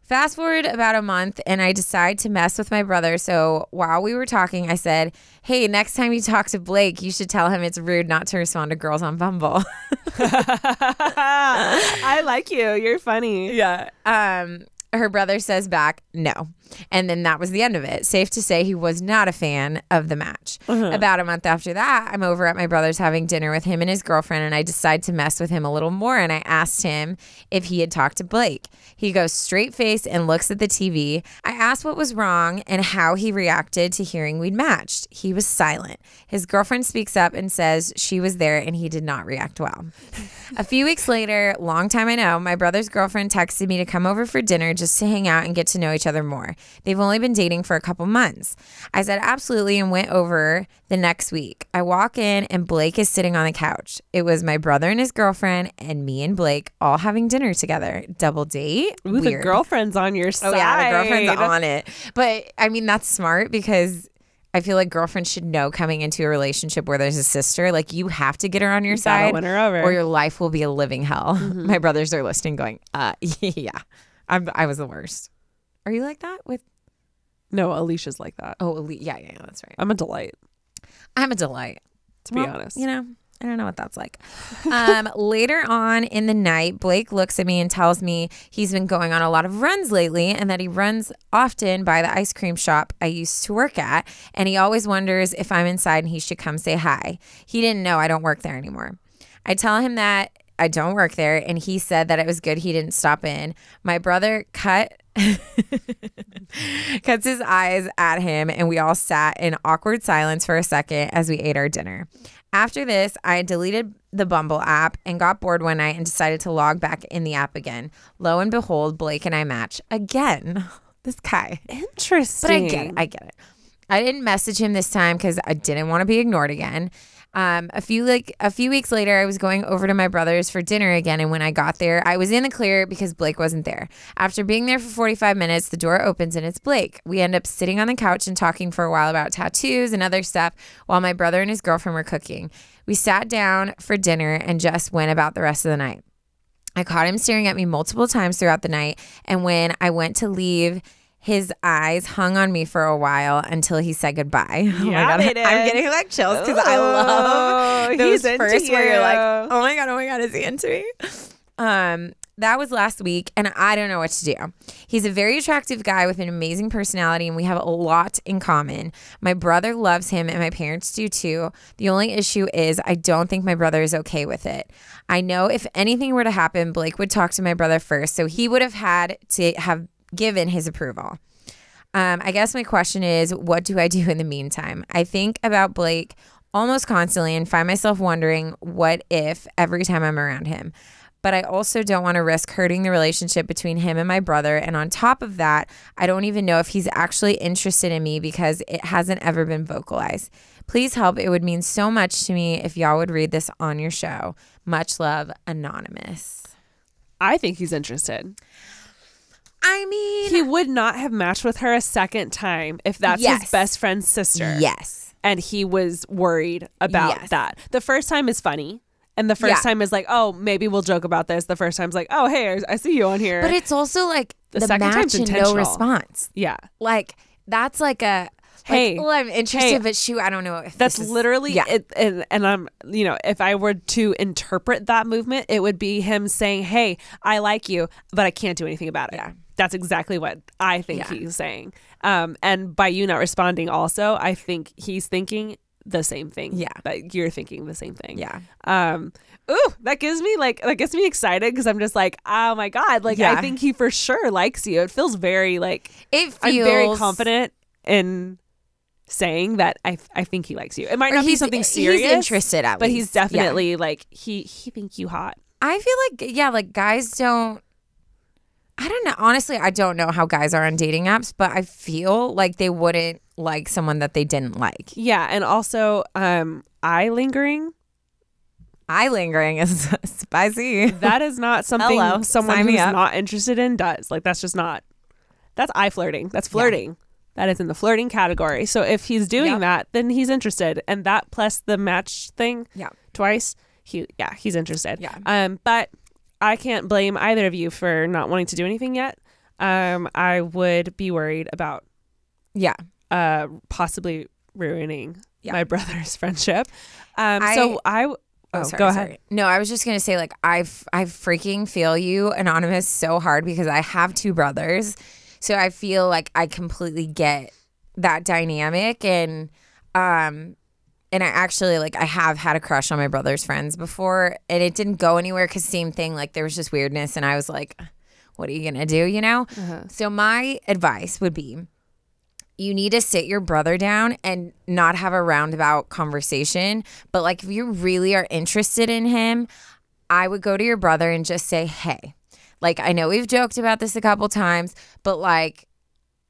Fast forward about a month, and I decide to mess with my brother. So while we were talking, I said, hey, next time you talk to Blake, you should tell him it's rude not to respond to girls on Bumble. I like you. You're funny. Yeah. Her brother says back, no. And then that was the end of it. Safe to say he was not a fan of the match. About a month after that, I'm over at my brother's having dinner with him and his girlfriend, and I decide to mess with him a little more, and I asked him if he had talked to Blake. He goes straight face and looks at the TV. I asked what was wrong and how he reacted to hearing we'd matched. He was silent. His girlfriend speaks up and says she was there, and he did not react well. A few weeks later, long time I know, my brother's girlfriend texted me to come over for dinner just to hang out and get to know each other more. They've only been dating for a couple months. I said absolutely and went over the next week. I walk in and Blake is sitting on the couch. It was my brother and his girlfriend and me and Blake all having dinner together. Double date. Ooh, the girlfriend's on your side. Oh yeah, the girlfriend's on it. But I mean, that's smart because I feel like girlfriends should know coming into a relationship where there's a sister, like you have to get her on your side win her over, or your life will be a living hell. My brothers are listening going, yeah, I was the worst. Are you like that with? No, Alicia's like that. Oh, yeah, that's right. I'm a delight. I'm a delight. To be honest. You know, I don't know what that's like. Later on in the night, Blake looks at me and tells me he's been going on a lot of runs lately and that he runs often by the ice cream shop I used to work at. And he always wonders if I'm inside and he should come say hi. He didn't know I don't work there anymore. I tell him that I don't work there, and he said that it was good he didn't stop in. My brother cuts his eyes at him, and we all sat in awkward silence for a second as we ate our dinner. After this, I deleted the Bumble app and got bored one night and decided to log back in the app again. Lo and behold, Blake and I match again. This guy. Interesting. But I get it. I didn't message him this time because I didn't want to be ignored again. A few weeks later, I was going over to my brother's for dinner again, and when I got there, I was in the clear because Blake wasn't there. After being there for 45 minutes, the door opens and it's Blake. We end up sitting on the couch and talking for a while about tattoos and other stuff while my brother and his girlfriend were cooking. We sat down for dinner and just went about the rest of the night. I caught him staring at me multiple times throughout the night, and when I went to leave, his eyes hung on me for a while until he said goodbye. Yeah, oh my God. They did. I'm getting like chills because I love those first where you're like, oh my God, is he into me? That was last week, and I don't know what to do. He's a very attractive guy with an amazing personality, and we have a lot in common. My brother loves him, and my parents do too. The only issue is I don't think my brother is okay with it. I know if anything were to happen, Blake would talk to my brother first, so he would have had to have given his approval. I guess my question is, what do I do in the meantime? I think about Blake almost constantly and find myself wondering what if every time I'm around him. But I also don't want to risk hurting the relationship between him and my brother. And on top of that, I don't even know if he's actually interested in me because it hasn't ever been vocalized. Please help. It would mean so much to me if y'all would read this on your show. Much love, Anonymous. I think he's interested. I mean, he would not have matched with her a second time if that's his best friend's sister. Yes. And he was worried about that. The first time is funny. And the first time is like, oh, maybe we'll joke about this. The first time's like, oh, hey, I see you on here. But it's also like the second match and no response. Yeah. Like, that's like a, hey, well, I'm interested, but shoot, I don't know if that's literally it. And I'm, if I were to interpret that movement, it would be him saying, hey, I like you, but I can't do anything about it. Yeah. That's exactly what I think he's saying. And by you not responding also, I think he's thinking the same thing. Yeah. But you're thinking the same thing. Yeah. Ooh, that gets me excited because I'm just like, oh my God. Like, I think he for sure likes you. It feels very like, I'm very confident in saying that I think he likes you. It might not be something serious. He's interested at least. But he's definitely like, he thinks you hot. I feel like, like guys don't, I don't know. Honestly, I don't know how guys are on dating apps, but I feel like they wouldn't like someone that they didn't like. Yeah. And also, eye lingering. Eye lingering is spicy. That is not something someone who's not interested in does. Like, that's just not That's eye flirting. That's flirting. Yeah. That is in the flirting category. So if he's doing that, then he's interested. And that plus the match thing twice, he's interested. Yeah. But I can't blame either of you for not wanting to do anything yet. I would be worried about possibly ruining my brother's friendship. Go ahead. No, I was just gonna say, like, I freaking feel you, Anonymous, so hard because I have 2 brothers, so I feel like I completely get that dynamic, and I actually, like, I have had a crush on my brother's friends before, and it didn't go anywhere because same thing, like, there was just weirdness, and I was like, what are you gonna do, you know? So my advice would be, you need to sit your brother down and not have a roundabout conversation. But like, if you really are interested in him, I would go to your brother and just say, hey, like, I know we've joked about this a couple times, but like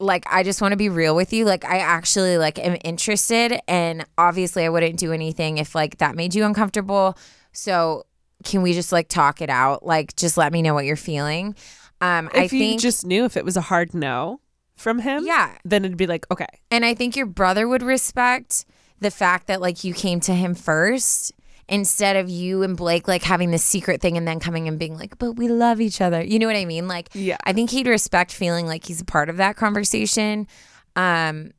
I just want to be real with you. Like, I actually like am interested, and obviously I wouldn't do anything if like that made you uncomfortable. So can we just like talk it out? Like, just let me know what you're feeling. If you just knew if it was a hard no from him, then it'd be like, okay. And I think your brother would respect the fact that like you came to him first instead of you and Blake like having this secret thing and then coming and being like, but we love each other. You know what I mean? Like, I think he'd respect feeling like he's a part of that conversation. But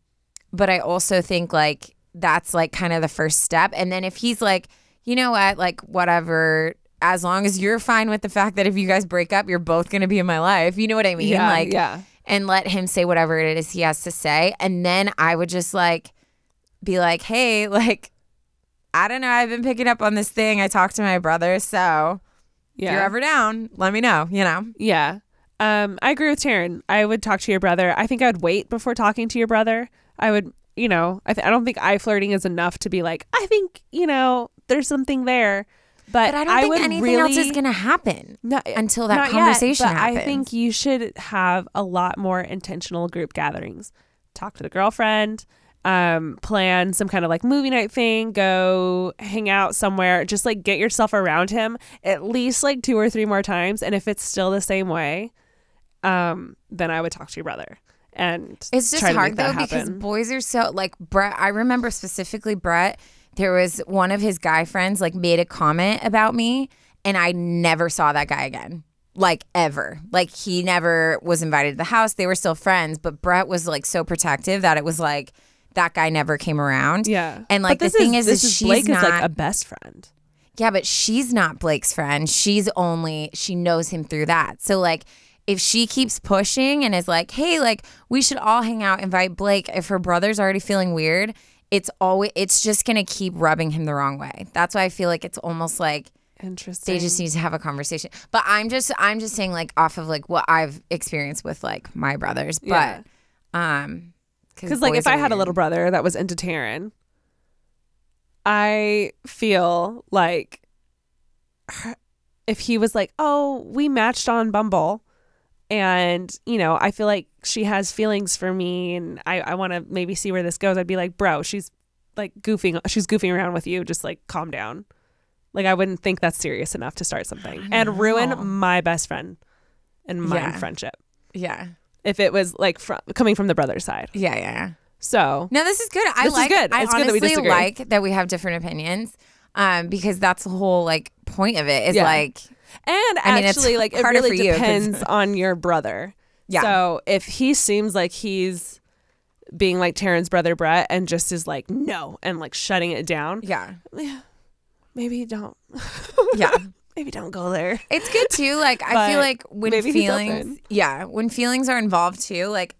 I also think like that's like kind of the first step. And then if he's like, you know what, like whatever, as long as you're fine with the fact that if you guys break up, you're both going to be in my life. You know what I mean? And let him say whatever it is he has to say. And then I would just like be like, hey, like, I don't know. I've been picking up on this thing. I talked to my brother. So if you're ever down, let me know, you know? Yeah. I agree with Taryne. I would talk to your brother. I think I would wait before talking to your brother. I would, you know, I don't think eye flirting is enough to be like, I think, you know, there's something there. But I don't think anything else is going to happen until that conversation happens. I think you should have a lot more intentional group gatherings. Talk to the girlfriend, plan some kind of like movie night thing, go hang out somewhere, just like get yourself around him at least like 2 or 3 more times. And if it's still the same way, then I would talk to your brother. And it's just hard though because boys are so like Brett. I remember specifically Brett. There was one of his guy friends like made a comment about me and I never saw that guy again. Like ever. Like he never was invited to the house. They were still friends, but Brett was like so protective that it was like that guy never came around. Yeah. And like the thing is she's Blake not is like a best friend. Yeah, but she's not Blake's friend. She knows him through that. So like if she keeps pushing and is like, hey, like we should all hang out, invite Blake, if her brother's already feeling weird, it's just gonna keep rubbing him the wrong way. That's why I feel like it's almost like interesting. They just need to have a conversation. But I'm just saying like off of like what I've experienced with like my brothers. But because like if I had a little brother that was into Taryne, I feel like if he was like, oh, we matched on Bumble, and you know, I feel like she has feelings for me and I want to maybe see where this goes, I'd be like, bro, she's goofing around with you, just like calm down. Like I wouldn't think that's serious enough to start something and ruin my best friend and my friendship. Yeah. If it was like coming from the brother side. Yeah. So no, this is good. I honestly like that we have different opinions, because that's the whole like point of it is like. And actually, like it really depends on your brother. Yeah. So if he seems like he's being like Taryne's brother Brett and just is like no and like shutting it down. Yeah. Maybe don't. Yeah. Maybe don't go there. It's good too. Like I feel like when when feelings are involved too, like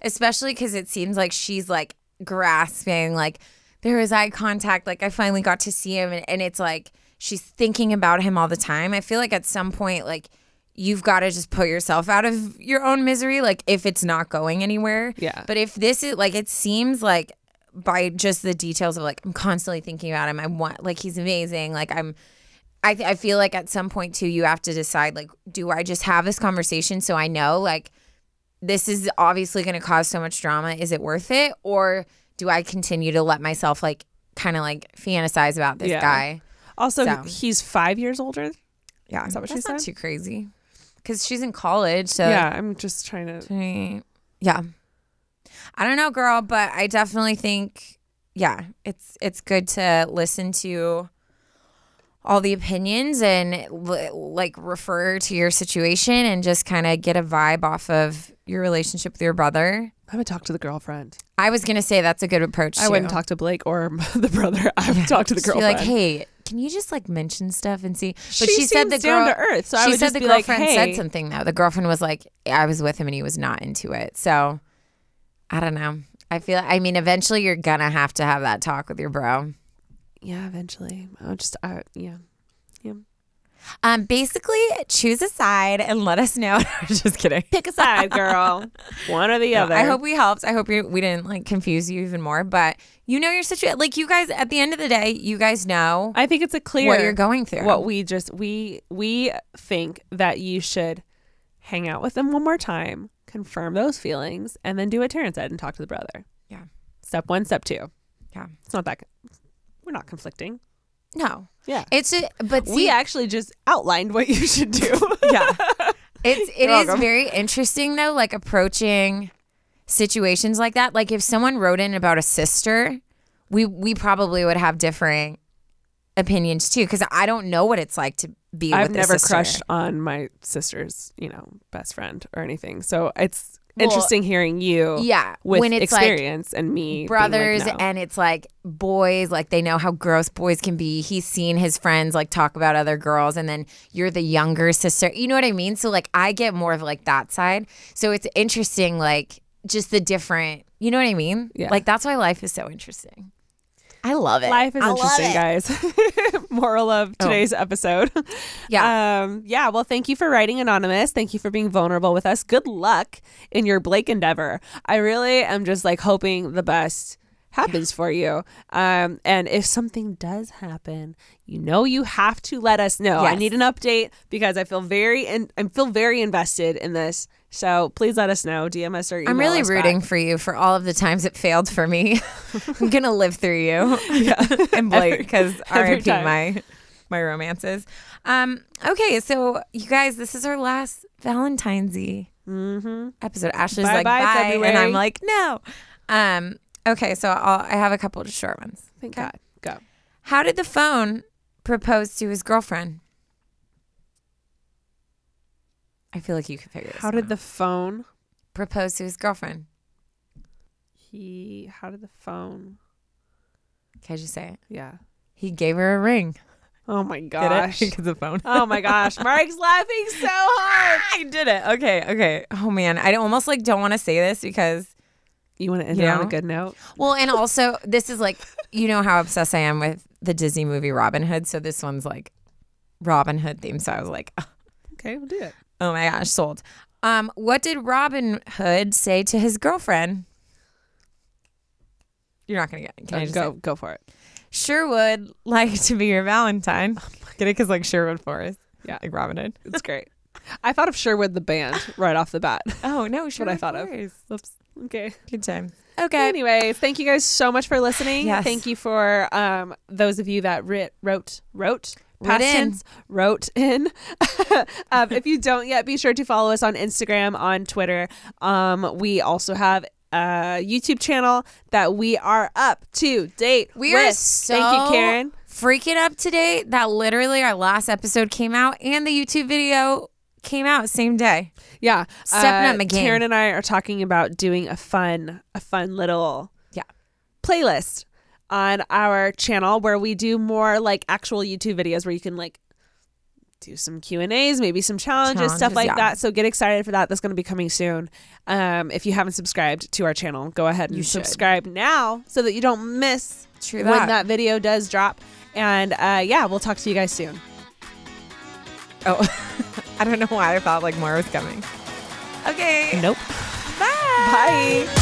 especially because it seems like she's like grasping, like there was eye contact, like I finally got to see him, and it's like she's thinking about him all the time. I feel like at some point, like you've got to just put yourself out of your own misery, like if it's not going anywhere. Yeah. But if this is like, it seems like by just the details of like I'm constantly thinking about him. I want like he's amazing. Like I feel like at some point too, you have to decide like, do I just have this conversation so I know like this is obviously going to cause so much drama? Is it worth it? Or do I continue to let myself like kind of like fantasize about this guy? Also, he's 5 years older. Yeah, is that what she said? That's not too crazy because she's in college. So yeah, I'm just trying to. Yeah. I don't know, girl, but I definitely think, yeah, it's good to listen to all the opinions and like refer to your situation and just kind of get a vibe off of your relationship with your brother. I would talk to the girlfriend. I was going to say that's a good approach too. I wouldn't talk to Blake or the brother. I would talk to the girlfriend. Be like, hey, can you just like mention stuff and see? But she said the girl down to earth. So she said the girlfriend said something though. The girlfriend was like, I was with him and he was not into it. So I don't know. I mean, eventually you're gonna have to have that talk with your bro. Yeah, eventually. Yeah. Basically, choose a side and let us know. Just kidding. Pick a side, girl. One or the other. I hope we helped. I hope we didn't like confuse you even more. But you know your situation. Like you guys, at the end of the day, you guys know. I think it's a clear what you're going through. What we think that you should hang out with them one more time, confirm those feelings, and then do what Taryne said and talk to the brother. Yeah. Step 1, step 2. Yeah. It's not that. We're not conflicting. No. Yeah. But see, we actually just outlined what you should do. Yeah. It is very interesting though, like approaching situations like that. Like if someone wrote in about a sister, we probably would have different opinions too, because I don't know what it's like to be with a sister. I've never crushed on my sister's, best friend or anything. So it's interesting hearing you with when it's experience like and me brothers like, no. And it's like boys, like they know how gross boys can be. He's seen his friends like talk about other girls, and then you're the younger sister, you know what I mean? So like I get more of like that side, so it's interesting, like just the different, you know what I mean? Like that's why life is so interesting. I love it. Life is interesting, guys. Moral of today's episode. Yeah. Well, thank you for writing anonymous. Thank you for being vulnerable with us. Good luck in your Blake endeavor. I really am just like hoping the best happens for you. And if something does happen, you have to let us know. Yes. I need an update because I feel very invested in this. So please let us know. DM us or email us. I'm really rooting back for you for all of the times it failed for me. I'm gonna live through you and Blake, because RIP my romances. Okay, so you guys, this is our last Valentine's episode. Ashley's like bye, February. and I'm like no. Okay, so I have a couple of short ones. Thank God. Go. How did the phone propose to his girlfriend? I feel like you could figure this out. How did the phone propose to his girlfriend? How did the phone? Can I just say it? Yeah. He gave her a ring. Oh my gosh. Because of phone. Oh my gosh. Mark's laughing so hard. I did it. Okay. Oh man. I almost like don't want to say this because you want to end it on a good note. Well, and also this is like, you know how obsessed I am with the Disney movie Robin Hood. So this one's like Robin Hood theme. So I was like, okay, we'll do it. Oh my gosh, sold. What did Robin Hood say to his girlfriend? You're not gonna get it. Can I just go for it? Sure would like to be your Valentine. Get it? Because like Sherwood Forest. Yeah, like Robin Hood. It's great. I thought of Sherwood the band right off the bat. Oh no, Sherwood what I thought Forest. of. Oops. Okay. Good time. Okay. Anyways, thank you guys so much for listening. Yes. Thank you for those of you that wrote in. If you don't yet, be sure to follow us on Instagram, on Twitter. We also have a YouTube channel that we are up to date we with. Are so thank you, Karen. Freaking up to date that literally our last episode came out and the YouTube video came out same day. Yeah. Stepping up my game. Karen and I are talking about doing a fun little playlist on our channel where we do more like actual YouTube videos where you can like do some Q&As, maybe some challenges, stuff like that. So get excited for that. That's going to be coming soon. If you haven't subscribed to our channel, go ahead and subscribe now so that you don't miss when that video does drop. And we'll talk to you guys soon. Oh, I don't know why I thought like more was coming. Okay. Nope. Bye. Bye.